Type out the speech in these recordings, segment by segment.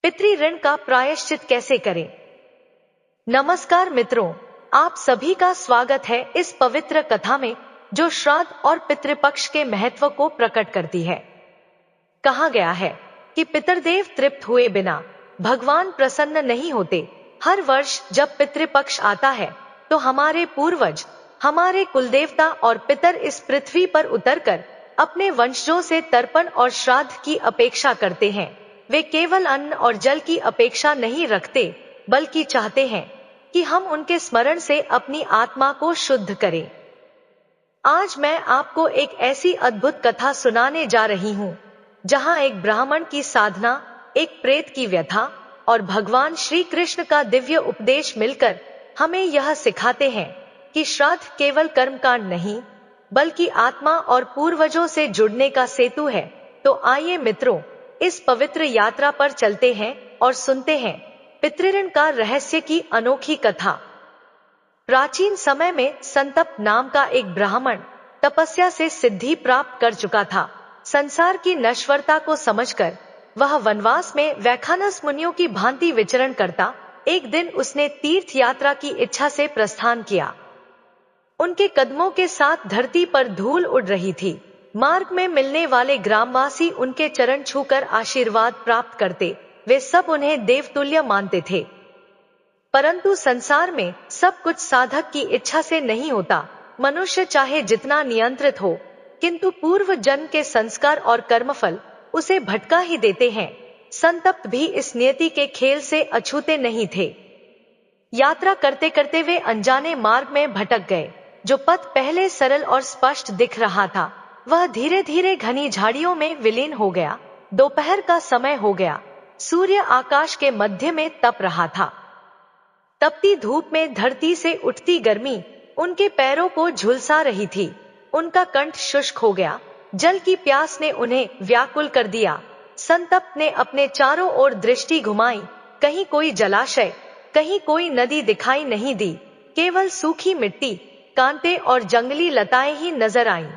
पितृ ऋण का प्रायश्चित कैसे करें। नमस्कार मित्रों, आप सभी का स्वागत है इस पवित्र कथा में जो श्राद्ध और पितृपक्ष के महत्व को प्रकट करती है। कहा गया है कि पितृदेव तृप्त हुए बिना भगवान प्रसन्न नहीं होते। हर वर्ष जब पितृपक्ष आता है तो हमारे पूर्वज, हमारे कुलदेवता और पितर इस पृथ्वी पर उतरकर अपने वंशजों से तर्पण और श्राद्ध की अपेक्षा करते हैं। वे केवल अन्न और जल की अपेक्षा नहीं रखते, बल्कि चाहते हैं कि हम उनके स्मरण से अपनी आत्मा को शुद्ध करें। आज मैं आपको एक ऐसी अद्भुत कथा सुनाने जा रही हूँ, जहाँ एक ब्राह्मण की साधना, एक प्रेत की व्यथा और भगवान श्री कृष्ण का दिव्य उपदेश मिलकर हमें यह सिखाते हैं कि श्राद्ध केवल कर्मकांड नहीं, बल्कि आत्मा और पूर्वजों से जुड़ने का सेतु है। तो आइए मित्रों, इस पवित्र यात्रा पर चलते हैं और सुनते हैं पितृऋण का रहस्य की अनोखी कथा। प्राचीन समय में संतप नाम का एक ब्राह्मण तपस्या से सिद्धि प्राप्त कर चुका था। संसार की नश्वरता को समझकर वह वनवास में वैखानस मुनियों की भांति विचरण करता। एक दिन उसने तीर्थ यात्रा की इच्छा से प्रस्थान किया। उनके कदमों के साथ धरती पर धूल उड़ रही थी। मार्ग में मिलने वाले ग्रामवासी उनके चरण छूकर आशीर्वाद प्राप्त करते। वे सब उन्हें देवतुल्य मानते थे। परंतु संसार में सब कुछ साधक की इच्छा से नहीं होता। मनुष्य चाहे जितना नियंत्रित हो, किंतु पूर्व जन्म के संस्कार और कर्मफल उसे भटका ही देते हैं। संतप्त भी इस नियति के खेल से अछूते नहीं थे। यात्रा करते करते वे अनजाने मार्ग में भटक गए। जो पथ पहले सरल और स्पष्ट दिख रहा था, वह धीरे धीरे घनी झाड़ियों में विलीन हो गया। दोपहर का समय हो गया। सूर्य आकाश के मध्य में तप रहा था। तपती धूप में धरती से उठती गर्मी उनके पैरों को झुलसा रही थी। उनका कंठ शुष्क हो गया। जल की प्यास ने उन्हें व्याकुल कर दिया। संतप्त ने अपने चारों ओर दृष्टि घुमाई। कहीं कोई जलाशय, कहीं कोई नदी दिखाई नहीं दी। केवल सूखी मिट्टी, कांटे और जंगली लताएं ही नजर आईं।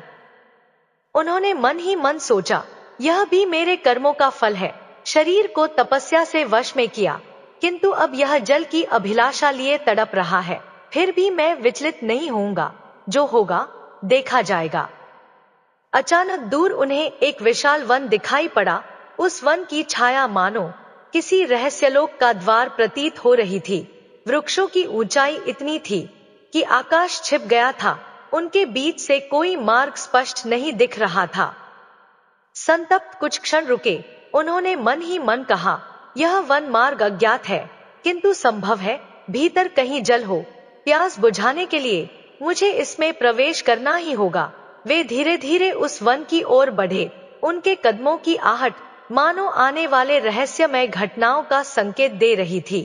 उन्होंने मन ही मन सोचा, यह भी मेरे कर्मों का फल है। शरीर को तपस्या से वश में किया, किंतु अब यह जल की अभिलाषा लिए तड़प रहा है। फिर भी मैं विचलित नहीं होऊंगा। जो होगा देखा जाएगा। अचानक दूर उन्हें एक विशाल वन दिखाई पड़ा। उस वन की छाया मानो किसी रहस्यलोक का द्वार प्रतीत हो रही थी। वृक्षों की ऊंचाई इतनी थी कि आकाश छिप गया था। उनके बीच से कोई मार्ग स्पष्ट नहीं दिख रहा था। संतप्त कुछ क्षण रुके। उन्होंने मन ही मन कहा, यह वन मार्ग अज्ञात है, किंतु संभव है भीतर कहीं जल हो। प्यास बुझाने के लिए मुझे इसमें प्रवेश करना ही होगा। वे धीरे धीरे उस वन की ओर बढ़े। उनके कदमों की आहट मानो आने वाले रहस्यमय घटनाओं का संकेत दे रही थी।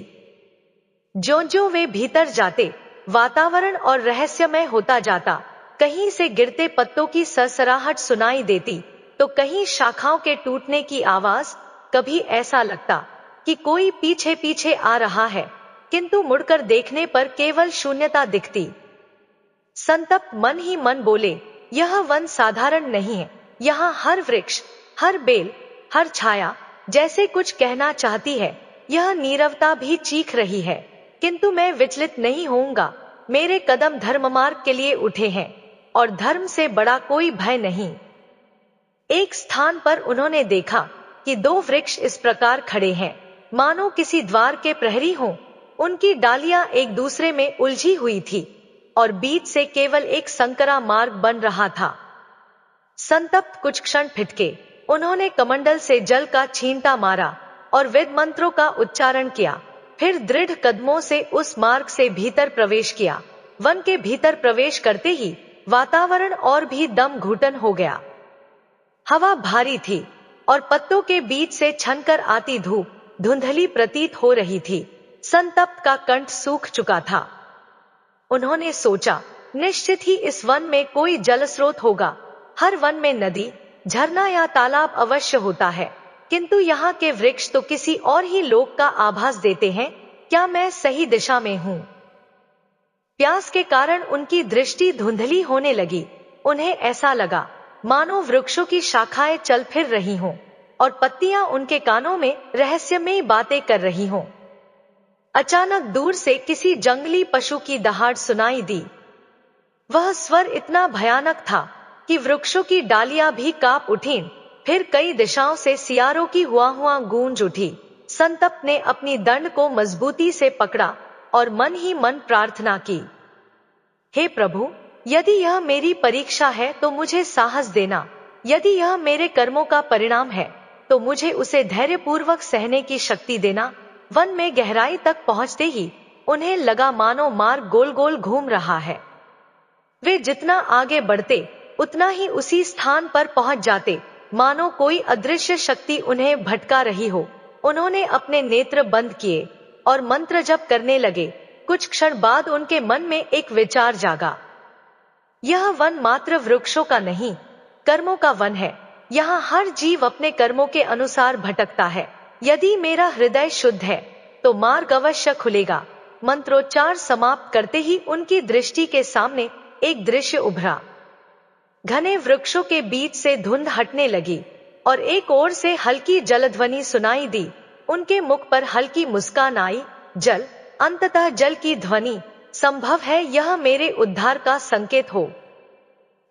ज्यों-ज्यों वे भीतर जाते, वातावरण और रहस्यमय होता जाता। कहीं से गिरते पत्तों की सरसराहट सुनाई देती, तो कहीं शाखाओं के टूटने की आवाज। कभी ऐसा लगता कि कोई पीछे पीछे आ रहा है, किंतु मुड़कर देखने पर केवल शून्यता दिखती। संतप्त मन ही मन बोले, यह वन साधारण नहीं है। यहाँ हर वृक्ष, हर बेल, हर छाया जैसे कुछ कहना चाहती है। यह नीरवता भी चीख रही है, किंतु मैं विचलित नहीं होऊंगा। मेरे कदम धर्म मार्ग के लिए उठे हैं और धर्म से बड़ा कोई भय नहीं। एक स्थान पर उन्होंने देखा कि दो वृक्ष इस प्रकार खड़े हैं, मानो किसी द्वार के प्रहरी हों। उनकी डालियां एक दूसरे में उलझी हुई थी और बीच से केवल एक संकरा मार्ग बन रहा था। संतप्त कुछ क्षण फिटके। उन्होंने कमंडल से जल का छींटा मारा और वेद मंत्रों का उच्चारण किया। फिर दृढ़ कदमों से उस मार्ग से भीतर प्रवेश किया। वन के भीतर प्रवेश करते ही वातावरण और भी दम घुटन हो गया। हवा भारी थी और पत्तों के बीच से छनकर आती धूप धुंधली प्रतीत हो रही थी। संतप्त का कंठ सूख चुका था। उन्होंने सोचा, निश्चित ही इस वन में कोई जलस्रोत होगा। हर वन में नदी, झरना या तालाब अवश्य होता है, किंतु यहाँ के वृक्ष तो किसी और ही लोक का आभास देते हैं। क्या मैं सही दिशा में हूँ? प्यास के कारण उनकी दृष्टि धुंधली होने लगी। उन्हें ऐसा लगा मानो वृक्षों की शाखाएं चल फिर रही हों। और पत्तियां उनके कानों में रहस्यमयी बातें कर रही हों। अचानक दूर से किसी जंगली पशु की दहाड़ सुनाई दी। वह स्वर इतना भयानक था कि वृक्षों की डालियां भी कांप उठीं। फिर कई दिशाओं से सियारों की हुआ गूंज उठी। संतप्त ने अपनी दंड को मजबूती से पकड़ा और मन ही मन प्रार्थना की, हे प्रभु, यदि यह मेरी परीक्षा है तो मुझे साहस देना। यदि यह मेरे कर्मों का परिणाम है तो मुझे उसे धैर्यपूर्वक सहने की शक्ति देना। वन में गहराई तक पहुंचते ही उन्हें लगा मानो मार्ग गोल गोल घूम रहा है। वे जितना आगे बढ़ते उतना ही उसी स्थान पर पहुंच जाते, मानो कोई अदृश्य शक्ति उन्हें भटका रही हो। उन्होंने अपने नेत्र बंद किए और मंत्र जप करने लगे। कुछ क्षण बाद उनके मन में एक विचार जागा। यह वन मात्र वृक्षों का नहीं, कर्मों का वन है। यहाँ हर जीव अपने कर्मों के अनुसार भटकता है। यदि मेरा हृदय शुद्ध है तो मार्ग अवश्य खुलेगा। मंत्रोच्चार समाप्त करते ही उनकी दृष्टि के सामने एक दृश्य उभरा। घने वृक्षों के बीच से धुंध हटने लगी और एक ओर से हल्की जलध्वनि सुनाई दी। उनके मुख पर हल्की मुस्कान आई। जल, अंततः जल की ध्वनि, संभव है यह मेरे उद्धार का संकेत हो।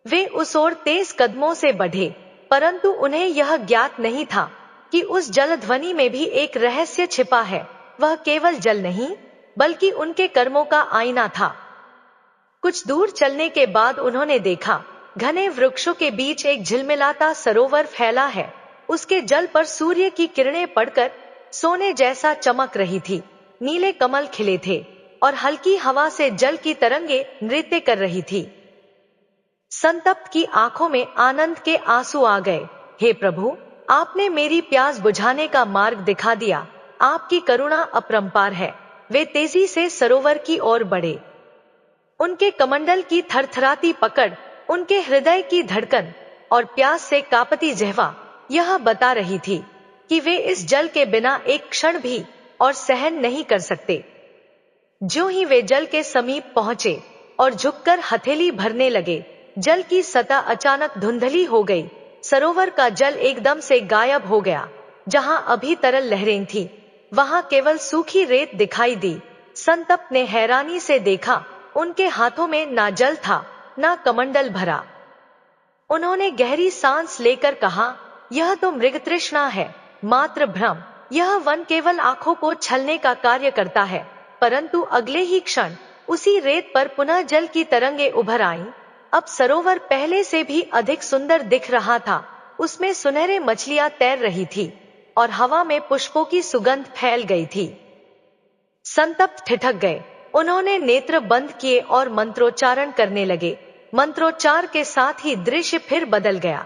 वे उस ओर तेज कदमों से बढ़े, परंतु उन्हें यह ज्ञात नहीं था कि उस जलध्वनि में भी एक रहस्य छिपा है। वह केवल जल नहीं, बल्कि उनके कर्मों का आईना था। कुछ दूर चलने के बाद उन्होंने देखा, घने वृक्षों के बीच एक झिलमिलाता सरोवर फैला है। उसके जल पर सूर्य की किरणें पड़कर सोने जैसा चमक रही थी। नीले कमल खिले थे और हल्की हवा से जल की तरंगे नृत्य कर रही थी। संतप्त की आंखों में आनंद के आंसू आ गए। हे प्रभु, आपने मेरी प्यास बुझाने का मार्ग दिखा दिया। आपकी करुणा अपरंपार है। वे तेजी से सरोवर की ओर बढ़े। उनके कमंडल की थरथराती पकड़, उनके हृदय की धड़कन और प्यास से कांपती जिह्वा यह बता रही थी कि वे इस जल के बिना एक क्षण भी और सहन नहीं कर सकते। ज्यों ही वे जल के समीप पहुंचे और झुककर हथेली भरने लगे, जल की सतह अचानक धुंधली हो गई। सरोवर का जल एकदम से गायब हो गया। जहां अभी तरल लहरें थी, वहां केवल सूखी रेत दिखाई दी। संतप्त ने हैरानी से देखा, उनके हाथों में ना जल था, ना कमंडल भरा। उन्होंने गहरी सांस लेकर कहा, यह तो मृगतृष्णा है, मात्र भ्रम। यह वन केवल आंखों को छलने का कार्य करता है। परंतु अगले ही क्षण उसी रेत पर पुनः जल की तरंगे उभर आईं। अब सरोवर पहले से भी अधिक सुंदर दिख रहा था। उसमें सुनहरे मछलियां तैर रही थी और हवा में पुष्पों की सुगंध फैल गई थी। संतप्त ठिठक गए। उन्होंने नेत्र बंद किए और मंत्रोच्चारण करने लगे। मंत्रोच्चार के साथ ही दृश्य फिर बदल गया।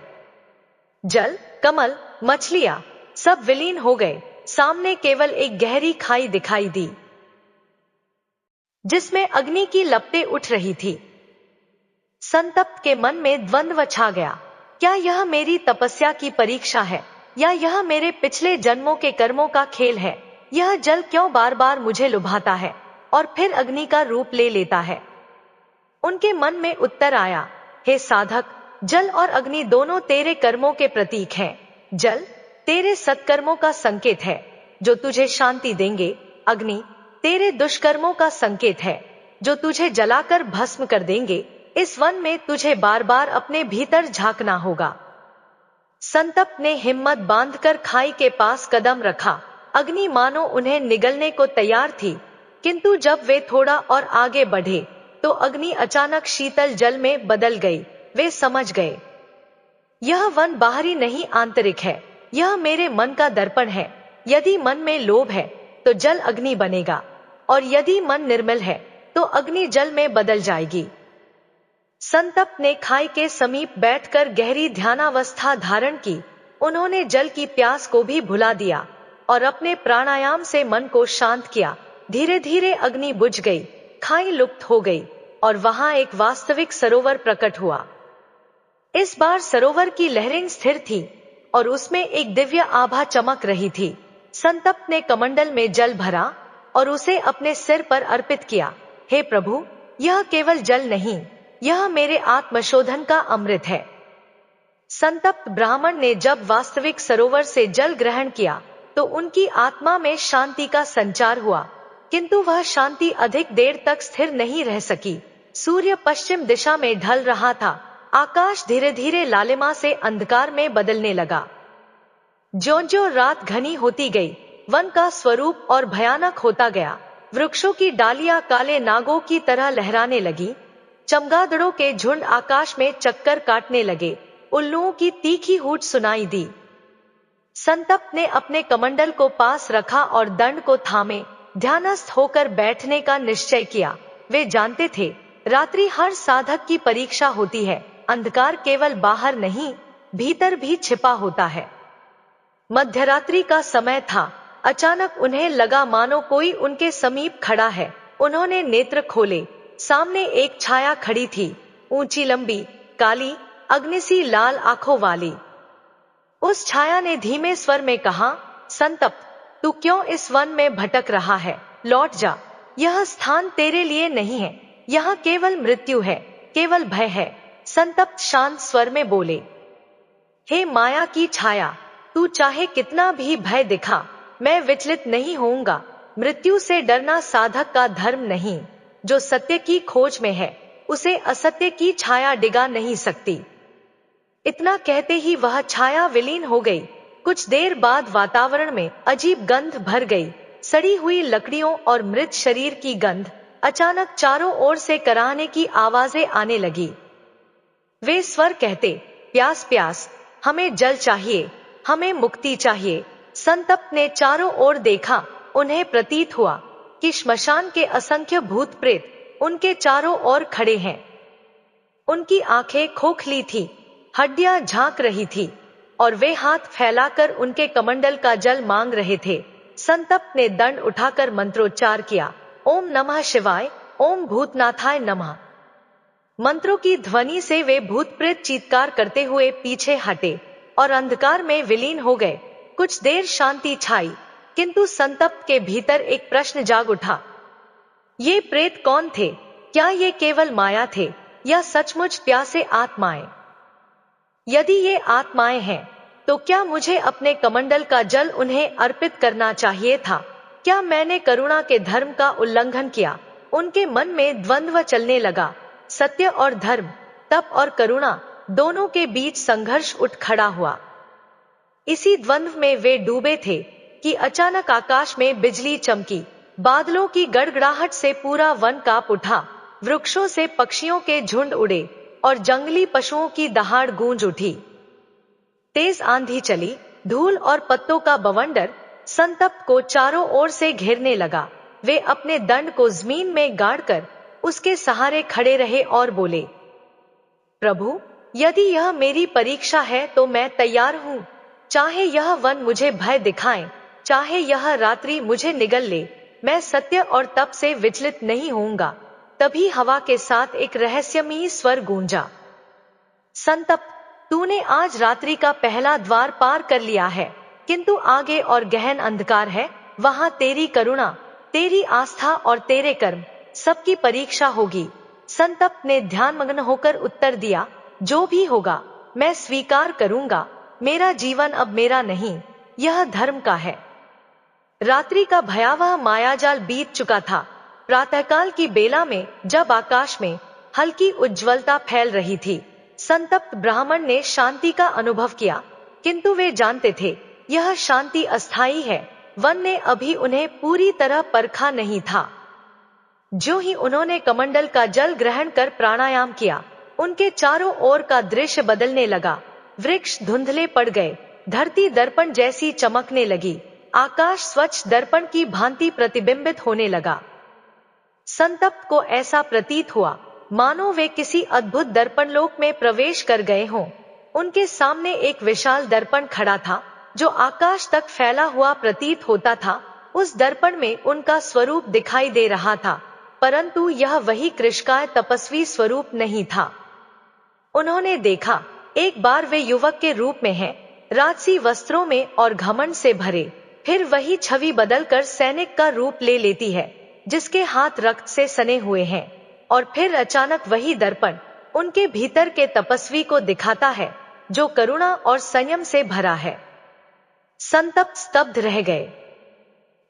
जल, कमल, मछलियां सब विलीन हो गए। सामने केवल एक गहरी खाई दिखाई दी, जिसमें अग्नि की लपटें उठ रही थी। संतप्त के मन में द्वंद्व छा गया। क्या यह मेरी तपस्या की परीक्षा है या यह मेरे पिछले जन्मों के कर्मों का खेल है? यह जल क्यों बार बार मुझे लुभाता है और फिर अग्नि का रूप ले लेता है? उनके मन में उत्तर आया, हे साधक, जल और अग्नि दोनों तेरे कर्मों के प्रतीक हैं। जल तेरे सत्कर्मों का संकेत है जो तुझे शांति देंगे। अग्नि तेरे दुष्कर्मों का संकेत है जो तुझे जलाकर भस्म कर देंगे। इस वन में तुझे बार बार अपने भीतर झांकना होगा। संतप्त ने हिम्मत बांधकर खाई के पास कदम रखा। अग्नि मानो उन्हें निगलने को तैयार थी, किंतु जब वे थोड़ा और आगे बढ़े तो अग्नि अचानक शीतल जल में बदल गई। वे समझ गए, यह वन बाहरी नहीं आंतरिक है। यह मेरे मन का दर्पण है। यदि मन में लोभ है तो जल अग्नि बनेगा, और यदि मन निर्मल है तो अग्नि जल में बदल जाएगी। संतप्त ने खाई के समीप बैठकर गहरी ध्यानावस्था धारण की। उन्होंने जल की प्यास को भी भुला दिया और अपने प्राणायाम से मन को शांत किया। धीरे धीरे अग्नि बुझ गई, खाई लुप्त हो गई और वहां एक वास्तविक सरोवर प्रकट हुआ। इस बार सरोवर की लहरें स्थिर थी और उसमें एक दिव्य आभा चमक रही थी। संतप्त ने कमंडल में जल भरा और उसे अपने सिर पर अर्पित किया। हे प्रभु, यह केवल जल नहीं, यह मेरे आत्मशोधन का अमृत है। संतप्त ब्राह्मण ने जब वास्तविक सरोवर से जल ग्रहण किया तो उनकी आत्मा में शांति का संचार हुआ, किंतु वह शांति अधिक देर तक स्थिर नहीं रह सकी। सूर्य पश्चिम दिशा में ढल रहा था। आकाश धीरे धीरे लालिमा से अंधकार में बदलने लगा। ज्यों-ज्यों रात घनी होती गई, वन का स्वरूप और भयानक होता गया। वृक्षों की डालियां काले नागों की तरह लहराने लगी। चमगादड़ों के झुंड आकाश में चक्कर काटने लगे। उल्लुओं की तीखी हूट सुनाई दी। संतप्त ने अपने कमंडल को पास रखा और दंड को थामे ध्यानस्थ होकर बैठने का निश्चय किया। वे जानते थे, रात्रि हर साधक की परीक्षा होती है। अंधकार केवल बाहर नहीं, भीतर भी छिपा होता है। मध्यरात्रि का समय था। अचानक उन्हें लगा मानो कोई उनके समीप खड़ा है। उन्होंने नेत्र खोले। सामने एक छाया खड़ी थी, ऊंची लंबी, काली, अग्निसी लाल आंखों वाली। उस छाया ने धीमे स्वर में कहा, संतप्त, तू क्यों इस वन में भटक रहा है? लौट जा। यह स्थान तेरे लिए नहीं है। यहाँ केवल मृत्यु है, केवल भय है। संतप्त शांत स्वर में बोले, हे माया की छाया, तू चाहे कितना भी भय दिखा, मैं विचलित नहीं होऊंगा। मृत्यु से डरना साधक का धर्म नहीं। जो सत्य की खोज में है, उसे असत्य की छाया डिगा नहीं सकती। इतना कहते ही वह छाया विलीन हो गई। कुछ देर बाद वातावरण में अजीब गंध भर गई, सड़ी हुई लकड़ियों और मृत शरीर की गंध। अचानक चारों ओर से कराहने की आवाजें आने लगी। वे स्वर कहते, प्यास प्यास, हमें जल चाहिए, हमें मुक्ति चाहिए। संतप्त ने चारों ओर देखा। उन्हें प्रतीत हुआ कि श्मशान के असंख्य भूत प्रेत उनके चारों ओर खड़े हैं। उनकी आंखें खोखली थी, हड्डियां झांक रही थी और वे हाथ फैलाकर उनके कमंडल का जल मांग रहे थे। संतप्त ने दंड उठाकर मंत्रोच्चार किया, ओम नमः शिवाय, ओम भूतनाथाय नमः। मंत्रों की ध्वनि से वे भूत प्रेत चीत्कार करते हुए पीछे हटे और अंधकार में विलीन हो गए। कुछ देर शांति छाई, किंतु संतप्त के भीतर एक प्रश्न जाग उठा। ये प्रेत कौन थे? क्या ये केवल माया थे या सचमुच प्यासे आत्माएं? यदि ये आत्माएं हैं, तो क्या मुझे अपने कमंडल का जल उन्हें अर्पित करना चाहिए था? क्या मैंने करुणा के धर्म का उल्लंघन किया? उनके मन में द्वंद्व चलने लगा। सत्य और धर्म, तप और करुणा, दोनों के बीच संघर्ष उठ खड़ा हुआ। इसी द्वंद्व में वे डूबे थे कि अचानक आकाश में बिजली चमकी। बादलों की गड़गड़ाहट से पूरा वन कांप उठा। वृक्षों से पक्षियों के झुंड उड़े और जंगली पशुओं की दहाड़ गूंज उठी। तेज आंधी चली, धूल और पत्तों का बवंडर संतप्त को चारों ओर से घेरने लगा। वे अपने दंड को जमीन में गाड़कर उसके सहारे खड़े रहे और बोले, प्रभु, यदि यह मेरी परीक्षा है तो मैं तैयार हूँ। चाहे यह वन मुझे भय दिखाए, चाहे यह रात्रि मुझे निगल ले, मैं सत्य और तप से विचलित नहीं होऊंगा। तभी हवा के साथ एक रहस्यमयी स्वर गूंजा, संतप्त, तूने आज रात्रि का पहला द्वार पार कर लिया है, किंतु आगे और गहन अंधकार है। वहां तेरी करुणा, तेरी आस्था और तेरे कर्म, सबकी परीक्षा होगी। संतप्त ने ध्यानमग्न होकर उत्तर दिया, जो भी होगा मैं स्वीकार करूंगा। मेरा जीवन अब मेरा नहीं, यह धर्म का है। रात्रि का भयावह मायाजाल बीत चुका था। प्रातःकाल की बेला में जब आकाश में हल्की उज्ज्वलता फैल रही थी, संतप्त ब्राह्मण ने शांति का अनुभव किया, किंतु वे जानते थे यह शांति अस्थायी है। वन ने अभी उन्हें पूरी तरह परखा नहीं था। जो ही उन्होंने कमंडल का जल ग्रहण कर प्राणायाम किया, उनके चारों ओर का दृश्य बदलने लगा। वृक्ष धुंधले पड़ गए, धरती दर्पण जैसी चमकने लगी, आकाश स्वच्छ दर्पण की भांति प्रतिबिंबित होने लगा। संतप्त को ऐसा प्रतीत हुआ मानो वे किसी अद्भुत दर्पण लोक में प्रवेश कर गए हों। उनके सामने एक विशाल दर्पण खड़ा था, जो आकाश तक फैला हुआ प्रतीत होता था। उस दर्पण में उनका स्वरूप दिखाई दे रहा था, परंतु यह वही कृशकाय तपस्वी स्वरूप नहीं था। उन्होंने देखा, एक बार वे युवक के रूप में हैं, राजसी वस्त्रों में और घमंड से भरे, फिर वही छवि बदलकर सैनिक का रूप ले लेती है, जिसके हाथ रक्त से सने हुए हैं, और फिर अचानक वही दर्पण उनके भीतर के तपस्वी को दिखाता है, जो करुणा और संयम से भरा है। संतप्त स्तब्ध रह गए।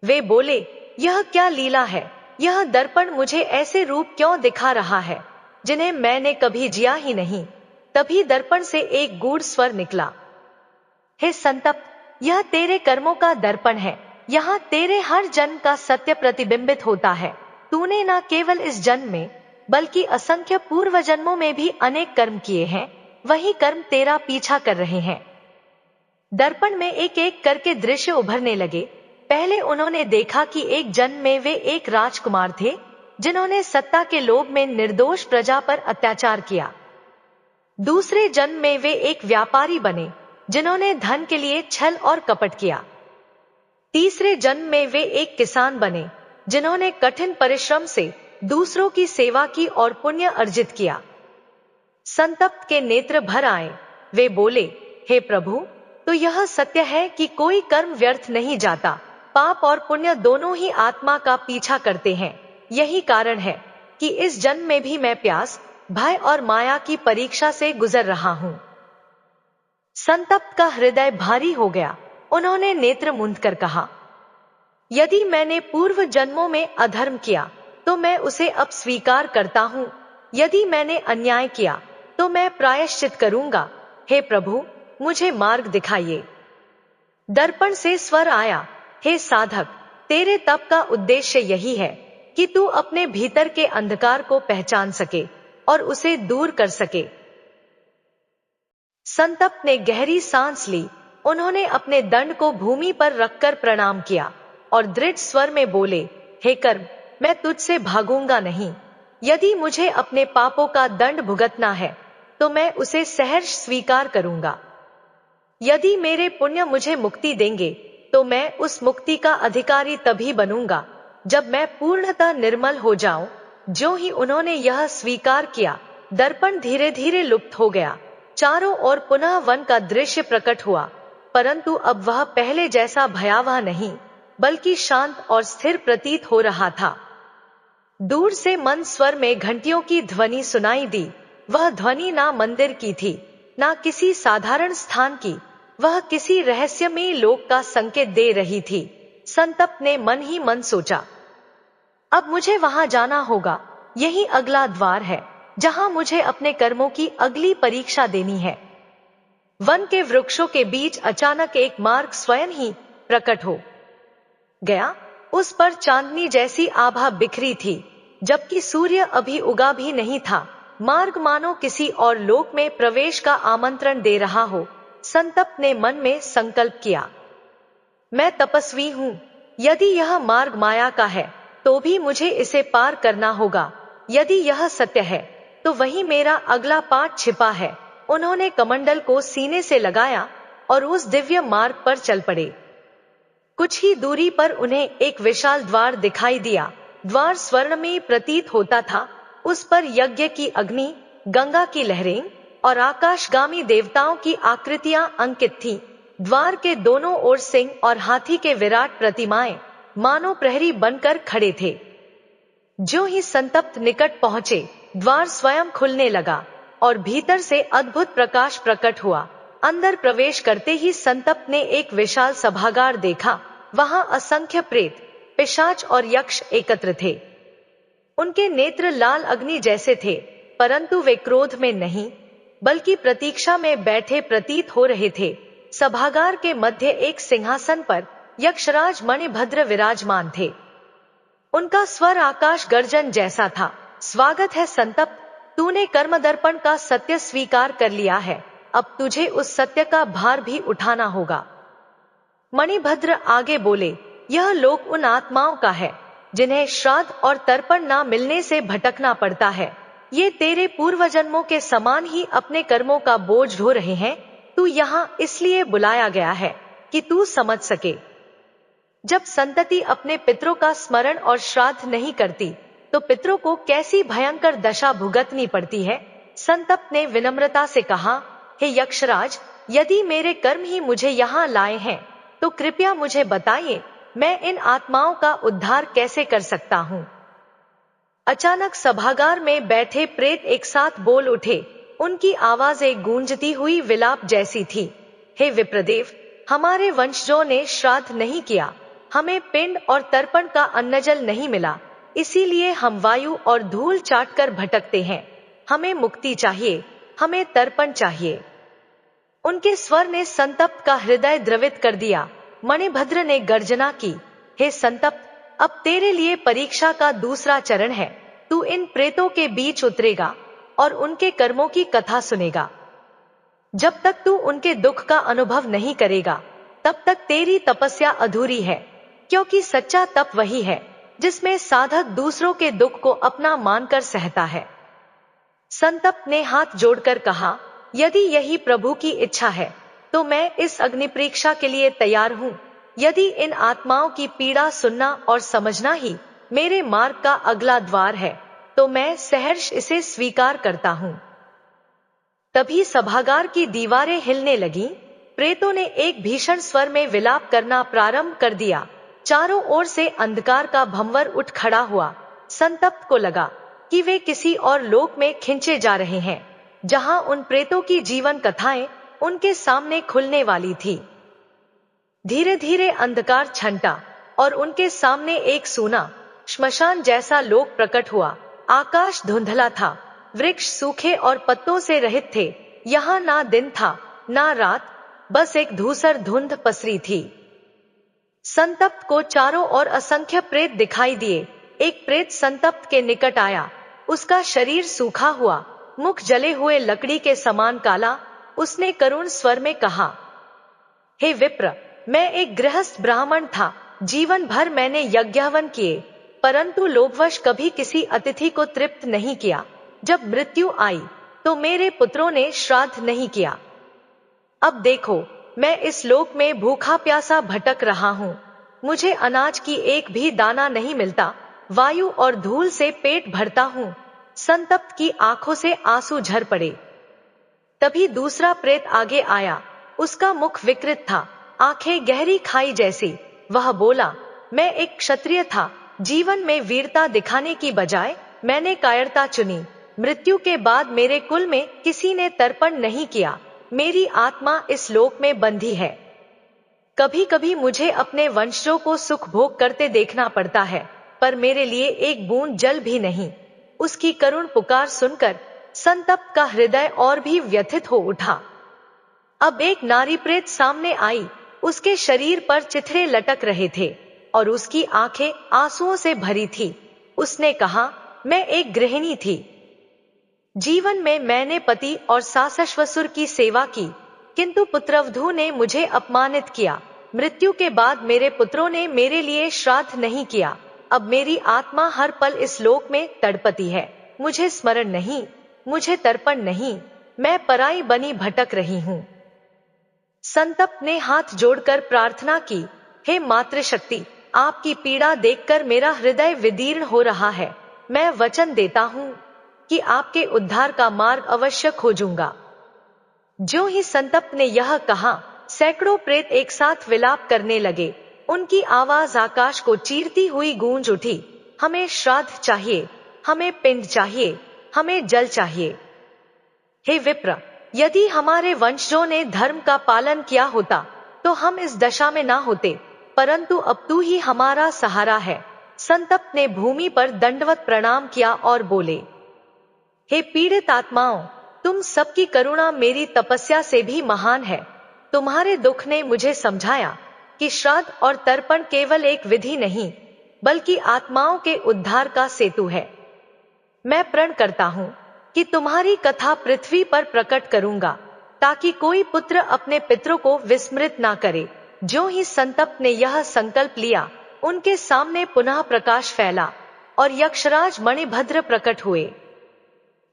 वे बोले, यह क्या लीला है? यह दर्पण मुझे ऐसे रूप क्यों दिखा रहा है जिन्हें मैंने कभी जिया ही नहीं। तभी दर्पण से एक गूढ़ स्वर निकला, हे संतप्त, यह तेरे कर्मों का दर्पण है। यहाँ तेरे हर जन्म का सत्य प्रतिबिंबित होता है। तूने न केवल इस जन्म में बल्कि असंख्य पूर्व जन्मों में भी अनेक कर्म किए हैं। वही कर्म तेरा पीछा कर रहे हैं। दर्पण में एक एक करके दृश्य उभरने लगे। पहले उन्होंने देखा कि एक जन्म में वे एक राजकुमार थे जिन्होंने सत्ता के लोभ में निर्दोष प्रजा पर अत्याचार किया। दूसरे जन्म में वे एक व्यापारी बने जिन्होंने धन के लिए छल और कपट किया। तीसरे जन्म में वे एक किसान बने जिन्होंने कठिन परिश्रम से दूसरों की सेवा की और पुण्य अर्जित किया। संतप्त के नेत्र भर आए। वे बोले, हे प्रभु, तो यह सत्य है कि कोई कर्म व्यर्थ नहीं जाता। पाप और पुण्य दोनों ही आत्मा का पीछा करते हैं। यही कारण है कि इस जन्म में भी मैं प्यास, भय और माया की परीक्षा से गुजर रहा हूँ। संतप्त का हृदय भारी हो गया। उन्होंने नेत्र मूंद कर कहा, यदि मैंने पूर्व जन्मों में अधर्म किया तो मैं उसे अब स्वीकार करता हूँ। यदि मैंने अन्याय किया तो मैं प्रायश्चित करूंगा। हे प्रभु, मुझे मार्ग दिखाइए। दर्पण से स्वर आया, हे साधक, तेरे तप का उद्देश्य यही है कि तू अपने भीतर के अंधकार को पहचान सके और उसे दूर कर सके। संतप्त ने गहरी सांस ली। उन्होंने अपने दंड को भूमि पर रखकर प्रणाम किया और दृढ़ स्वर में बोले, हे कर्म, मैं तुझसे भागूंगा नहीं। यदि मुझे अपने पापों का दंड भुगतना है तो मैं उसे सहर्ष स्वीकार करूंगा। यदि मेरे पुण्य मुझे मुक्ति देंगे तो मैं उस मुक्ति का अधिकारी तभी बनूंगा जब मैं पूर्णतः निर्मल हो जाऊं। जो ही उन्होंने यह स्वीकार किया, दर्पण धीरे धीरे लुप्त हो गया। चारों ओर पुनः वन का दृश्य प्रकट हुआ, परंतु अब वह पहले जैसा भयावह नहीं बल्कि शांत और स्थिर प्रतीत हो रहा था। दूर से मंद स्वर में घंटियों की ध्वनि सुनाई दी। वह ध्वनि ना मंदिर की थी, ना किसी साधारण स्थान की। वह किसी रहस्यमयी लोक का संकेत दे रही थी। संतप्त ने मन ही मन सोचा, अब मुझे वहां जाना होगा। यही अगला द्वार है जहां मुझे अपने कर्मों की अगली परीक्षा देनी है। वन के वृक्षों के बीच अचानक एक मार्ग स्वयं ही प्रकट हो गया। उस पर चांदनी जैसी आभा बिखरी थी, जबकि सूर्य अभी उगा भी नहीं था। मार्ग मानो किसी और लोक में प्रवेश का आमंत्रण दे रहा हो। संतप्त ने मन में संकल्प किया, मैं तपस्वी हूँ। यदि यह मार्ग माया का है तो भी मुझे इसे पार करना होगा। यदि यह सत्य है तो वही मेरा अगला पाठ छिपा है। उन्होंने कमंडल को सीने से लगाया और उस दिव्य मार्ग पर चल पड़े। कुछ ही दूरी पर उन्हें एक विशाल द्वार दिखाई दिया। द्वार स्वर्णमयी प्रतीत होता था। उस पर यज्ञ की अग्नि, गंगा की लहरें और आकाशगामी देवताओं की आकृतियां अंकित थीं। द्वार के दोनों ओर सिंह और हाथी के विराट प्रतिमाएं मानो प्रहरी बनकर खड़े थे। जो ही संतप्त निकट पहुंचे, द्वार स्वयं खुलने लगा और भीतर से अद्भुत प्रकाश प्रकट हुआ। अंदर प्रवेश करते ही संतप्त ने एक विशाल सभागार देखा। वहां असंख्य प्रेत, पिशाच और यक्ष एकत्र थे। उनके नेत्र लाल अग्नि जैसे थे, परंतु वे क्रोध में नहीं बल्कि प्रतीक्षा में बैठे प्रतीत हो रहे थे। सभागार के मध्य एक सिंहासन पर यक्षराज मणिभद्र विराजमान थे। उनका स्वर आकाश गर्जन जैसा था, स्वागत है संतप्त, तूने कर्मदर्पण का सत्य स्वीकार कर लिया है। अब तुझे उस सत्य का भार भी उठाना होगा। मणिभद्र आगे बोले, यह लोक उन आत्माओं का है जिन्हें श्राद्ध और तर्पण ना मिलने से भटकना पड़ता है। ये तेरे पूर्व जन्मों के समान ही अपने कर्मों का बोझ ढो रहे हैं। तू यहाँ इसलिए बुलाया गया है कि तू समझ सके। जब संतति अपने पितरों का स्मरण और श्राद्ध नहीं करती तो पितरों को कैसी भयंकर दशा भुगतनी पड़ती है। संतप्त ने विनम्रता से कहा, हे यक्षराज, यदि मेरे कर्म ही मुझे यहाँ लाए हैं तो कृपया मुझे बताइए, मैं इन आत्माओं का उद्धार कैसे कर सकता हूँ। अचानक सभागार में बैठे प्रेत एक साथ बोल उठे, उनकी आवाजें गूंजती हुई विलाप जैसी थी। हे विप्रदेव, हमारे वंशजों ने श्राद्ध नहीं किया, हमें पिंड और तर्पण का अन्नजल नहीं मिला, इसीलिए हम वायु और धूल चाटकर भटकते हैं। हमें मुक्ति चाहिए, हमें तर्पण चाहिए। उनके स्वर ने संतप्त का हृदय द्रवित कर दिया। मणिभद्र ने गर्जना की, हे संतप्त, अब तेरे लिए परीक्षा का दूसरा चरण है। तू इन प्रेतों के बीच उतरेगा और उनके कर्मों की कथा सुनेगा। जब तक तू उनके दुख का अनुभव नहीं करेगा, तब तक तेरी तपस्या अधूरी है, क्योंकि सच्चा तप वही है जिसमें साधक दूसरों के दुख को अपना मानकर सहता है। संतप्त ने हाथ जोड़कर कहा, यदि यही प्रभु की इच्छा है तो मैं इस अग्नि परीक्षा के लिए तैयार हूँ। यदि इन आत्माओं की पीड़ा सुनना और समझना ही मेरे मार्ग का अगला द्वार है, तो मैं सहर्ष इसे स्वीकार करता हूँ। तभी सभागार की दीवारें हिलने लगीं। प्रेतों ने एक भीषण स्वर में विलाप करना प्रारंभ कर दिया। चारों ओर से अंधकार का भंवर उठ खड़ा हुआ। संतप्त को लगा कि वे किसी और लोक में खिंचे जा रहे हैं, जहां उन प्रेतों की जीवन कथाएं उनके सामने खुलने वाली थी। धीरे धीरे अंधकार छंटा और उनके सामने एक सूना श्मशान जैसा लोक प्रकट हुआ। आकाश धुंधला था, वृक्ष सूखे और पत्तों से रहित थे। यहाँ ना दिन था ना रात, बस एक धूसर धुंध पसरी थी। संतप्त को चारों ओर असंख्य प्रेत दिखाई दिए। एक प्रेत संतप्त के निकट आया। उसका शरीर सूखा हुआ, मुख जले हुए लकड़ी के समान काला। उसने करुण स्वर में कहा, हे विप्र, मैं एक गृहस्थ ब्राह्मण था। जीवन भर मैंने यज्ञहवन किए, परंतु लोभवश कभी किसी अतिथि को तृप्त नहीं किया। जब मृत्यु आई तो मेरे पुत्रों ने श्राद्ध नहीं किया। अब देखो, मैं इस लोक में भूखा प्यासा भटक रहा हूँ। मुझे अनाज की एक भी दाना नहीं मिलता, वायु और धूल से पेट भरता हूँ। संतप्त की आंखों से आंसू झर पड़े। तभी दूसरा प्रेत आगे आया। उसका मुख विकृत था, आंखें गहरी खाई जैसी। वह बोला, मैं एक क्षत्रिय था। जीवन में वीरता दिखाने की बजाय मैंने कायरता चुनी। मृत्यु के बाद मेरे कुल में किसी ने तर्पण नहीं किया। मेरी आत्मा इस लोक में बंधी है। कभी कभी मुझे अपने वंशजों को सुख भोग करते देखना पड़ता है, पर मेरे लिए एक बूंद जल भी नहीं। उसकी करुण पुकार सुनकर संतप्त का हृदय और भी व्यथित हो उठा। अब एक नारी प्रेत सामने आई। उसके शरीर पर चिथड़े लटक रहे थे और उसकी आंखें आंसुओं से भरी थी। उसने कहा, मैं एक गृहिणी थी। जीवन में मैंने पति और सास ससुर की सेवा की, किंतु पुत्रवधू ने मुझे अपमानित किया। मृत्यु के बाद मेरे पुत्रों ने मेरे लिए श्राद्ध नहीं किया। अब मेरी आत्मा हर पल इस लोक में तड़पती है। मुझे स्मरण नहीं, मुझे तर्पण नहीं, मैं पराई बनी भटक रही हूँ। संतप्त ने हाथ जोड़कर प्रार्थना की, हे मातृशक्ति, आपकी पीड़ा देखकर मेरा हृदय विदीर्ण हो रहा है। मैं वचन देता हूँ कि आपके उद्धार का मार्ग अवश्य खोजूंगा। ज्यों ही संतप्त ने यह कहा, सैकड़ों प्रेत एक साथ विलाप करने लगे। उनकी आवाज आकाश को चीरती हुई गूंज उठी, हमें श्राद्ध चाहिए, हमें पिंड चाहिए, हमें जल चाहिए। हे विप्र, यदि हमारे वंशजों ने धर्म का पालन किया होता तो हम इस दशा में ना होते, परंतु अब तू ही हमारा सहारा है। संतप्त ने भूमि पर दंडवत प्रणाम किया और बोले, हे पीड़ित आत्माओं, तुम सबकी करुणा मेरी तपस्या से भी महान है। तुम्हारे दुख ने मुझे समझाया कि श्राद्ध और तर्पण केवल एक विधि नहीं, बल्कि आत्माओं के उद्धार का सेतु है। मैं प्रण करता हूँ कि तुम्हारी कथा पृथ्वी पर प्रकट करूंगा, ताकि कोई पुत्र अपने पितरों को विस्मृत ना करे। ज्यों ही संतप्त ने यह संकल्प लिया, उनके सामने पुनः प्रकाश फैला और यक्षराज मणिभद्र प्रकट हुए।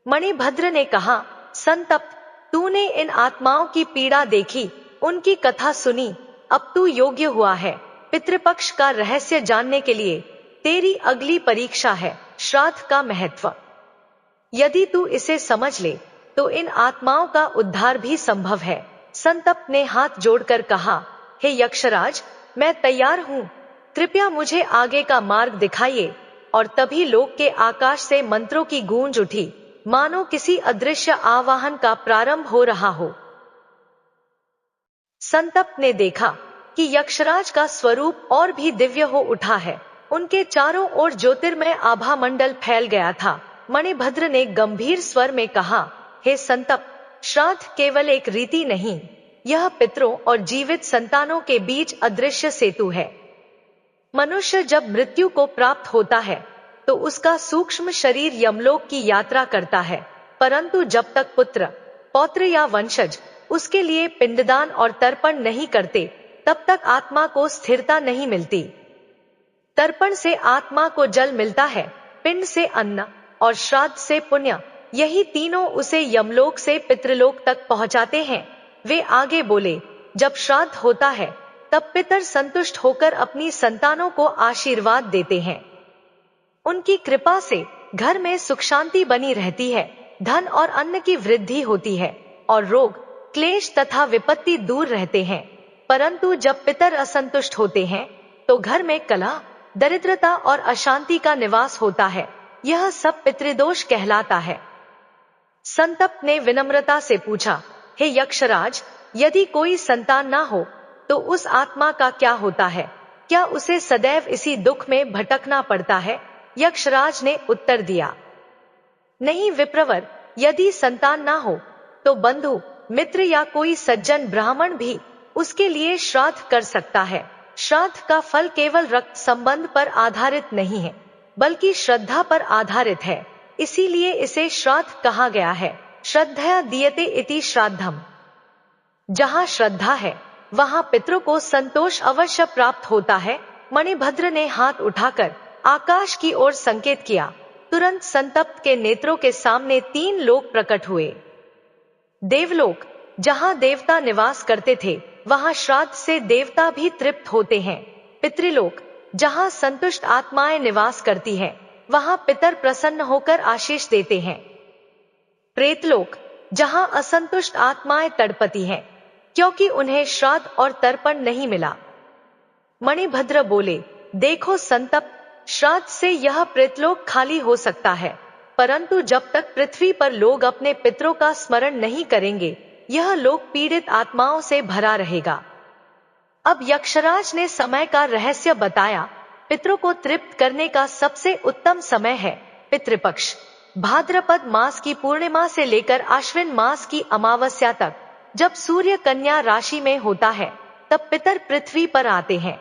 मणिभद्र ने कहा, संतप्त, तूने इन आत्माओं की पीड़ा देखी, उनकी कथा सुनी, अब तू योग्य हुआ है। पितृपक्ष का रहस्य जानने के लिए तेरी अगली परीक्षा है श्राद्ध का महत्व। यदि तू इसे समझ ले तो इन आत्माओं का उद्धार भी संभव है। संतप्त ने हाथ जोड़कर कहा, हे यक्षराज, मैं तैयार हूँ, कृपया मुझे आगे का मार्ग दिखाइए। और तभी लोक के आकाश से मंत्रों की गूंज उठी। मानो किसी अदृश्य आवाहन का प्रारंभ हो रहा हो। संतप्त ने देखा कि यक्षराज का स्वरूप और भी दिव्य हो उठा है। उनके चारों ओर ज्योतिर्मय आभा मंडल फैल गया था। मणिभद्र ने गंभीर स्वर में कहा, हे संतप्त, श्राद्ध केवल एक रीति नहीं, यह पितरों और जीवित संतानों के बीच अदृश्य सेतु है। मनुष्य जब मृत्यु को प्राप्त होता है तो उसका सूक्ष्म शरीर यमलोक की यात्रा करता है, परंतु जब तक पुत्र, पौत्र या वंशज उसके लिए पिंडदान और तर्पण नहीं करते, तब तक आत्मा को स्थिरता नहीं मिलती। तर्पण से आत्मा को जल मिलता है, पिंड से अन्न और श्राद्ध से पुण्य। यही तीनों उसे यमलोक से पितृलोक तक पहुंचाते हैं। वे आगे बोले, जब श्राद्ध होता है तब पितर संतुष्ट होकर अपनी संतानों को आशीर्वाद देते हैं। उनकी कृपा से घर में सुख शांति बनी रहती है, धन और अन्न की वृद्धि होती है और रोग, क्लेश तथा विपत्ति दूर रहते हैं। परंतु जब पितर असंतुष्ट होते हैं तो घर में कलह, दरिद्रता और अशांति का निवास होता है। यह सब पितृदोष कहलाता है। संतप्त ने विनम्रता से पूछा, हे यक्षराज, यदि कोई संतान ना हो तो उस आत्मा का क्या होता है? क्या उसे सदैव इसी दुख में भटकना पड़ता है? यक्षराज ने उत्तर दिया, नहीं विप्रवर, यदि संतान ना हो तो बंधु, मित्र या कोई सज्जन ब्राह्मण भी उसके लिए श्राद्ध कर सकता है। श्राद्ध का फल केवल रक्त संबंध पर आधारित नहीं है, बल्कि श्रद्धा पर आधारित है। इसीलिए इसे श्राद्ध कहा गया है। श्रद्धया दीयते इति श्राद्धम। जहां श्रद्धा है वहां पितरों को संतोष अवश्य प्राप्त होता है। मणिभद्र ने हाथ उठाकर आकाश की ओर संकेत किया। तुरंत संतप्त के नेत्रों के सामने 3 लोक प्रकट हुए। देवलोक, जहां देवता निवास करते थे, वहां श्राद्ध से देवता भी तृप्त होते हैं। पितृलोक, जहां संतुष्ट आत्माएं निवास करती हैं, वहां पितर प्रसन्न होकर आशीष देते हैं। प्रेतलोक, जहां असंतुष्ट आत्माएं तड़पती हैं, क्योंकि उन्हें श्राद्ध और तर्पण नहीं मिला। मणिभद्र बोले, देखो संतप्त, श्राद्ध से यह प्रेतलोक खाली हो सकता है, परंतु जब तक पृथ्वी पर लोग अपने पितरों का स्मरण नहीं करेंगे, यह लोक पीड़ित आत्माओं से भरा रहेगा। अब यक्षराज ने समय का रहस्य बताया। पितरों को तृप्त करने का सबसे उत्तम समय है पितृपक्ष। भाद्रपद मास की पूर्णिमा से लेकर आश्विन मास की अमावस्या तक। जब सूर्य कन्या राशि में होता है तब पितर पृथ्वी पर आते हैं।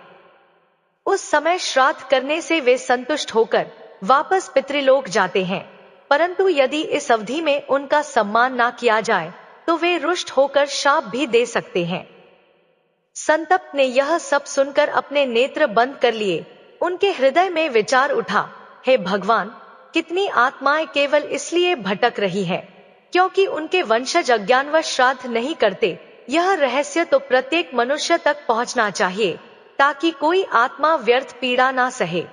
उस समय श्राद्ध करने से वे संतुष्ट होकर वापस पितृलोक जाते हैं, परंतु यदि इस अवधि में उनका सम्मान ना किया जाए तो वे रुष्ट होकर शाप भी दे सकते हैं। संतप्त ने यह सब सुनकर अपने नेत्र बंद कर लिए। उनके हृदय में विचार उठा, हे भगवान, कितनी आत्माएं केवल इसलिए भटक रही है क्योंकि उनके वंशज अज्ञानवश श्राद्ध नहीं करते। यह रहस्य तो प्रत्येक मनुष्य तक पहुंचना चाहिए ताकि कोई आत्मा व्यर्थ पीड़ा ना सहे।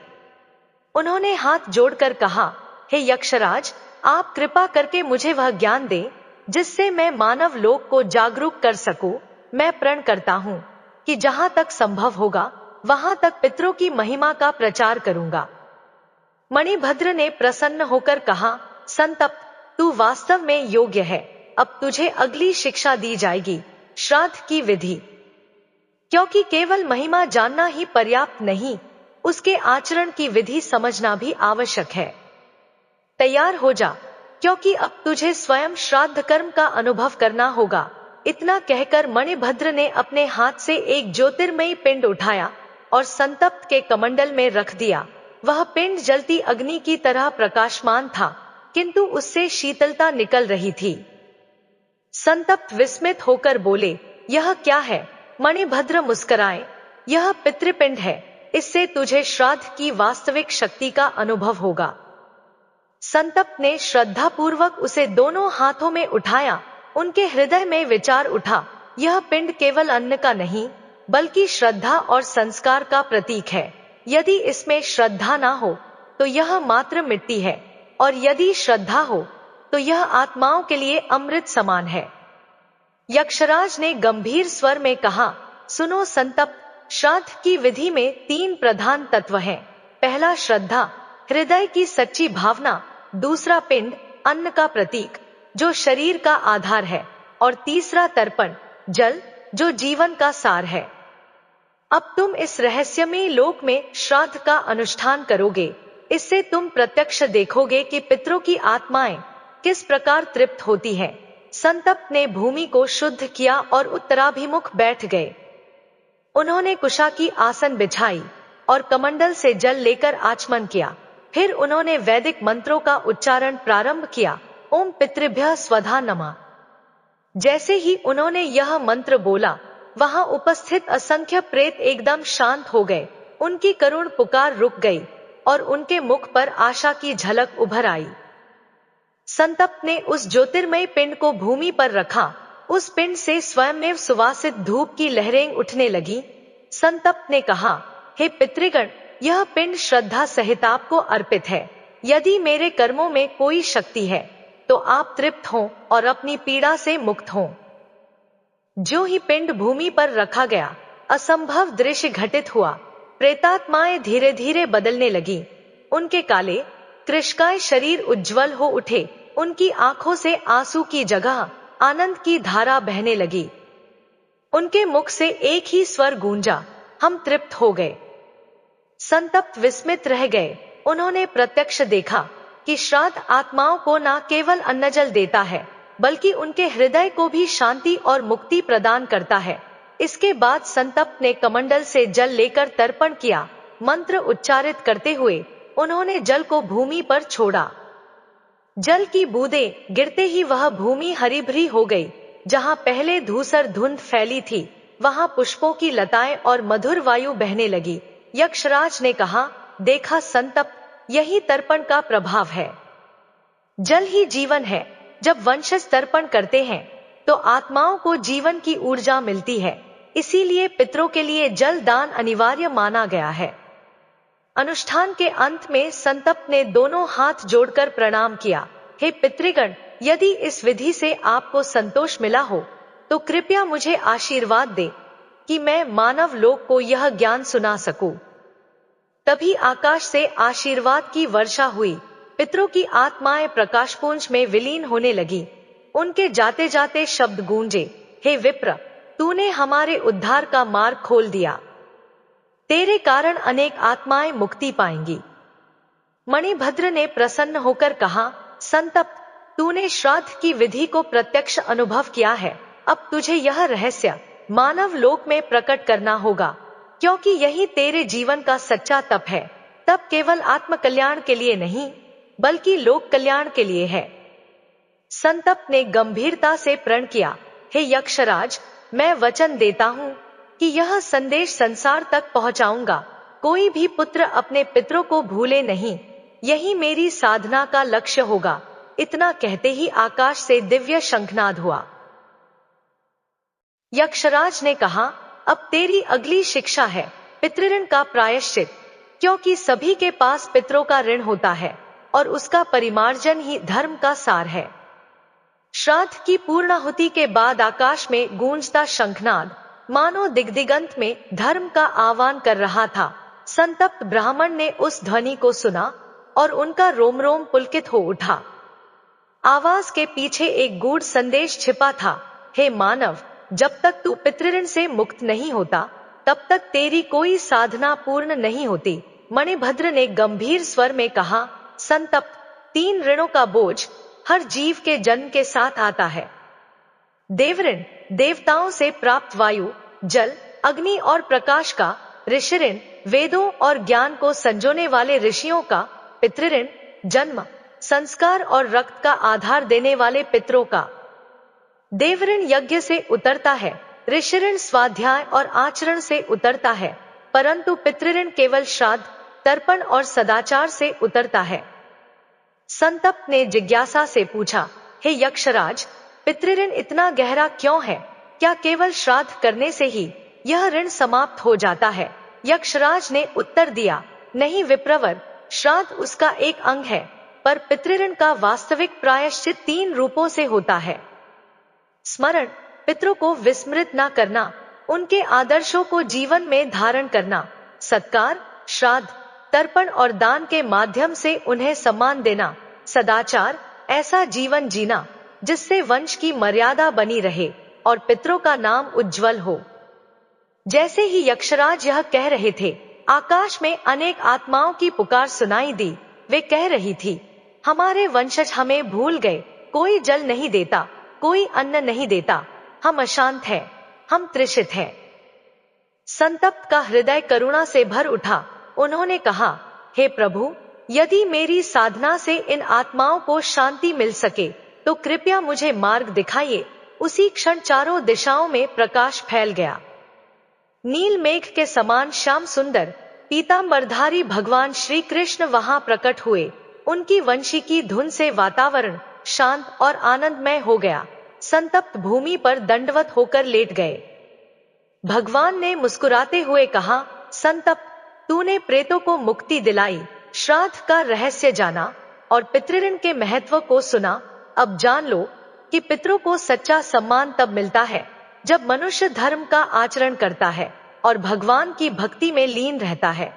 उन्होंने हाथ जोड़कर कहा, हे यक्षराज, आप कृपा करके मुझे वह ज्ञान दें जिससे मैं मानव लोक को जागरूक कर सकूं। मैं प्रण करता हूं कि जहां तक संभव होगा वहां तक पितरों की महिमा का प्रचार करूंगा। मणिभद्र ने प्रसन्न होकर कहा, संतप्त, तू वास्तव में योग्य है। अब तुझे अगली शिक्षा दी जाएगी, श्राद्ध की विधि। क्योंकि केवल महिमा जानना ही पर्याप्त नहीं, उसके आचरण की विधि समझना भी आवश्यक है। तैयार हो जा, क्योंकि अब तुझे स्वयं श्राद्ध कर्म का अनुभव करना होगा। इतना कहकर मणिभद्र ने अपने हाथ से एक ज्योतिर्मयी पिंड उठाया और संतप्त के कमंडल में रख दिया। वह पिंड जलती अग्नि की तरह प्रकाशमान था, किंतु उससे शीतलता निकल रही थी। संतप्त विस्मित होकर बोले, यह क्या है? मणिभद्र मुस्कुराए, यह पितृपिंड है, इससे तुझे श्राद्ध की वास्तविक शक्ति का अनुभव होगा। संतप्त ने श्रद्धापूर्वक उसे दोनों हाथों में उठाया। उनके हृदय में विचार उठा, यह पिंड केवल अन्न का नहीं, बल्कि श्रद्धा और संस्कार का प्रतीक है। यदि इसमें श्रद्धा ना हो तो यह मात्र मिट्टी है, और यदि श्रद्धा हो तो यह आत्माओं के लिए अमृत समान है। यक्षराज ने गंभीर स्वर में कहा, सुनो संतप्त, श्राद्ध की विधि में 3 प्रधान तत्व हैं। पहला श्रद्धा, हृदय की सच्ची भावना। दूसरा पिंड, अन्न का प्रतीक, जो शरीर का आधार है, और तीसरा तर्पण, जल, जो जीवन का सार है। अब तुम इस रहस्यमयी लोक में श्राद्ध का अनुष्ठान करोगे। इससे तुम प्रत्यक्ष देखोगे कि पितरों की आत्माएं किस प्रकार तृप्त होती हैं। संतप्त ने भूमि को शुद्ध किया और उत्तराभिमुख बैठ गए। उन्होंने कुशा की आसन बिछाई और कमंडल से जल लेकर आचमन किया। फिर उन्होंने वैदिक मंत्रों का उच्चारण प्रारंभ किया। ओम पितृभ्यः स्वधा नमः। जैसे ही उन्होंने यह मंत्र बोला, वहां उपस्थित असंख्य प्रेत एकदम शांत हो गए। उनकी करुण पुकार रुक गई और उनके मुख पर आशा की झलक उभर आई। संतप्त ने उस ज्योतिर्मय पिंड को भूमि पर रखा। उस पिंड से स्वयंमेव सुवासित धूप की लहरें उठने लगी। संतप्त ने कहा, हे पितृगण, यह पिंड श्रद्धा सहित आपको अर्पित है। यदि मेरे कर्मों में कोई शक्ति है तो आप तृप्त हों और अपनी पीड़ा से मुक्त हों। जो ही पिंड भूमि पर रखा गया, असंभव दृश्य घटित हुआ। प्रेतात्माएं धीरे धीरे बदलने लगी। उनके काले कृशकाय शरीर उज्ज्वल हो उठे। उनकी आंखों से आंसू की जगह आनंद की धारा बहने लगी। उनके मुख से एक ही स्वर गूंजा, हम तृप्त हो गए। संतप्त विस्मित रह गए। उन्होंने प्रत्यक्ष देखा कि श्राद्ध आत्माओं को न केवल अन्नजल देता है, बल्कि उनके हृदय को भी शांति और मुक्ति प्रदान करता है। इसके बाद संतप्त ने कमंडल से जल लेकर तर्पण किया। मंत्र उच्चारित करते हुए उन्होंने जल को भूमि पर छोड़ा। जल की बूंदें गिरते ही वह भूमि हरी भरी हो गई। जहां पहले धूसर धुंध फैली थी, वहां पुष्पों की लताएं और मधुर वायु बहने लगी। यक्षराज ने कहा, देखा संतप्त, यही तर्पण का प्रभाव है। जल ही जीवन है। जब वंशज तर्पण करते हैं तो आत्माओं को जीवन की ऊर्जा मिलती है। इसीलिए पितरों के लिए जल दान अनिवार्य माना गया है। अनुष्ठान के अंत में संतप्त ने दोनों हाथ जोड़कर प्रणाम किया। हे पितृगण, यदि इस विधि से आपको संतोष मिला हो तो कृपया मुझे आशीर्वाद दे कि मैं मानव लोक को यह ज्ञान सुना सकूं। तभी आकाश से आशीर्वाद की वर्षा हुई। पितरों की आत्माएं प्रकाशपुंज में विलीन होने लगी। उनके जाते जाते शब्द गूंजे, हे विप्र, तूने हमारे उद्धार का मार्ग खोल दिया। तेरे कारण अनेक आत्माएं मुक्ति पाएंगी। मणिभद्र ने प्रसन्न होकर कहा, संतप्त, तूने श्राद्ध की विधि को प्रत्यक्ष अनुभव किया है। अब तुझे यह रहस्य मानव लोक में प्रकट करना होगा, क्योंकि यही तेरे जीवन का सच्चा तप है। तप केवल आत्म कल्याण के लिए नहीं, बल्कि लोक कल्याण के लिए है। संतप्त ने गंभीरता से प्रण किया, हे यक्षराज, मैं वचन देता हूं कि यह संदेश संसार तक पहुंचाऊंगा। कोई भी पुत्र अपने पितरों को भूले नहीं। यही मेरी साधना का लक्ष्य होगा। इतना कहते ही आकाश से दिव्य शंखनाद हुआ। यक्षराज ने कहा, अब तेरी अगली शिक्षा है पितृऋण का प्रायश्चित, क्योंकि सभी के पास पितरों का ऋण होता है और उसका परिमार्जन ही धर्म का सार है। श्राद्ध की पूर्णाहुति के बाद आकाश में गूंजता शंखनाद मानो दिग्दिगंत में धर्म का आह्वान कर रहा था। संतप्त ब्राह्मण ने उस ध्वनि को सुना और उनका रोम रोम पुलकित हो उठा। आवाज के पीछे एक गूढ़ संदेश छिपा था, हे मानव, जब तक तू पितृऋण से मुक्त नहीं होता, तब तक तेरी कोई साधना पूर्ण नहीं होती। मणिभद्र ने गंभीर स्वर में कहा, संतप्त, 3 ऋणों का बोझ हर जीव के जन्म के साथ आता है। देवऋण, देवताओं से प्राप्त वायु, जल, अग्नि और प्रकाश का। ऋषिऋण, वेदों और ज्ञान को संजोने वाले ऋषियों का। पितृऋण, जन्म, संस्कार और रक्त का आधार देने वाले पितरों का। देवऋण यज्ञ से उतरता है, ऋषिऋण स्वाध्याय और आचरण से उतरता है, परंतु पितृऋण केवल श्राद्ध, तर्पण और सदाचार से उतरता है। संतप्त ने जिज्ञासा से पूछा, हे यक्षराज, पितृऋण इतना गहरा क्यों है? क्या केवल श्राद्ध करने से ही यह ऋण समाप्त हो जाता है? यक्षराज ने उत्तर दिया, नहीं विप्रवर, श्राद्ध उसका एक अंग है, पर पितृऋण का वास्तविक प्रायश्चित 3 रूपों से होता है। स्मरण, पितरों को विस्मृत न करना, उनके आदर्शों को जीवन में धारण करना, सत्कार, श्राद्ध, तर्पण और दान के माध्यम से उन्हें सम्मान देना, सदाचार, ऐसा जीवन जीना जिससे वंश की मर्यादा बनी रहे और पितरों का नाम उज्जवल हो। जैसे ही यक्षराज यह कह रहे थे, आकाश में अनेक आत्माओं की पुकार सुनाई दी। वे कह रही थी, हमारे वंशज हमें भूल गए, कोई जल नहीं देता, कोई अन्न नहीं देता, हम अशांत हैं, हम तृषित हैं। संतप्त का हृदय करुणा से भर उठा। उन्होंने कहा, हे प्रभु, यदि मेरी साधना से इन आत्माओं को शांति मिल सके तो कृपया मुझे मार्ग दिखाइए। उसी क्षण चारों दिशाओं में प्रकाश फैल गया। नील मेघ के समान श्याम सुंदर पीतांबरधारी भगवान श्री कृष्ण वहां प्रकट हुए। उनकी वंशी की धुन से वातावरण शांत और आनंदमय हो गया। संतप्त भूमि पर दंडवत होकर लेट गए। भगवान ने मुस्कुराते हुए कहा, संतप्त, तूने प्रेतों को मुक्ति दिलाई, श्राद्ध का रहस्य जाना और पितृऋण के महत्व को सुना। अब जान लो कि पितरों को सच्चा सम्मान तब मिलता है जब मनुष्य धर्म का आचरण करता है और भगवान की भक्ति में लीन रहता है।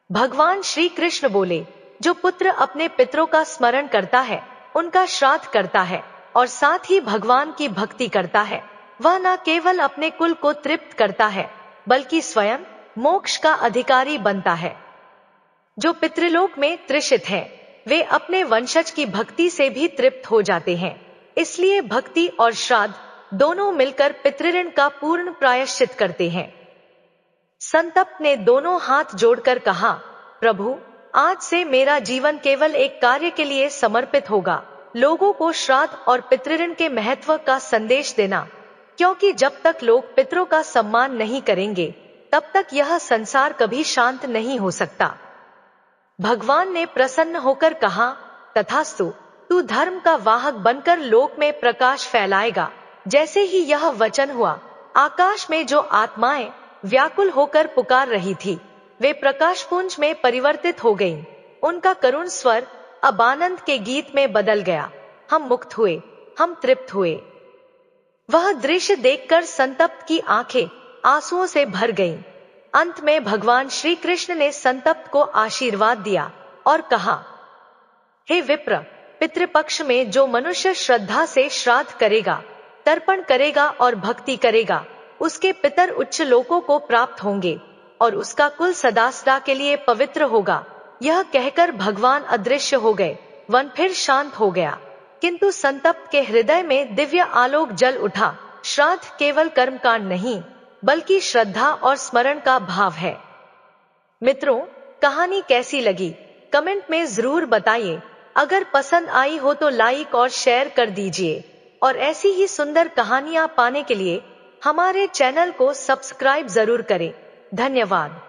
भगवान श्री कृष्ण बोले, जो पुत्र अपने पितरों का स्मरण करता है, उनका श्राद्ध करता है और साथ ही भगवान की भक्ति करता है, वह न केवल अपने कुल को तृप्त करता है बल्कि स्वयं मोक्ष का अधिकारी बनता है। जो पितृलोक में तृषित है, वे अपने वंशज की भक्ति से भी तृप्त हो जाते हैं। इसलिए भक्ति और श्राद्ध दोनों मिलकर पितृऋण का पूर्ण प्रायश्चित करते हैं। संतप्त ने दोनों हाथ जोड़कर कहा, प्रभु, आज से मेरा जीवन केवल एक कार्य के लिए समर्पित होगा, लोगों को श्राद्ध और पितृऋण के महत्व का संदेश देना, क्योंकि जब तक लोग पितरों का सम्मान नहीं करेंगे तब तक यह संसार कभी शांत नहीं हो सकता। भगवान ने प्रसन्न होकर कहा, तथास्तु, तू धर्म का वाहक बनकर लोक में प्रकाश फैलाएगा। जैसे ही यह वचन हुआ, आकाश में जो आत्माएं व्याकुल होकर पुकार रही थी, वे प्रकाशपुंज में परिवर्तित हो गईं। उनका करुण स्वर अब आनंद के गीत में बदल गया। हम मुक्त हुए, हम तृप्त हुए। वह दृश्य देखकर संतप्त की आंखें आंसुओं से भर गईं। अंत में भगवान श्री कृष्ण ने संतप्त को आशीर्वाद दिया और कहा, हे विप्र, पितृपक्ष में जो मनुष्य श्रद्धा से श्राद्ध करेगा, तर्पण करेगा और भक्ति करेगा, उसके पितर उच्च लोकों को प्राप्त होंगे और उसका कुल सदा सदा के लिए पवित्र होगा। यह कहकर भगवान अदृश्य हो गए। वन फिर शांत हो गया, किंतु संतप्त के हृदय में दिव्य आलोक जल उठा। श्राद्ध केवल कर्मकांड नहीं बल्कि श्रद्धा और स्मरण का भाव है। मित्रों, कहानी कैसी लगी कमेंट में जरूर बताइए। अगर पसंद आई हो तो लाइक और शेयर कर दीजिए और ऐसी ही सुंदर कहानियां पाने के लिए हमारे चैनल को सब्सक्राइब जरूर करें। धन्यवाद।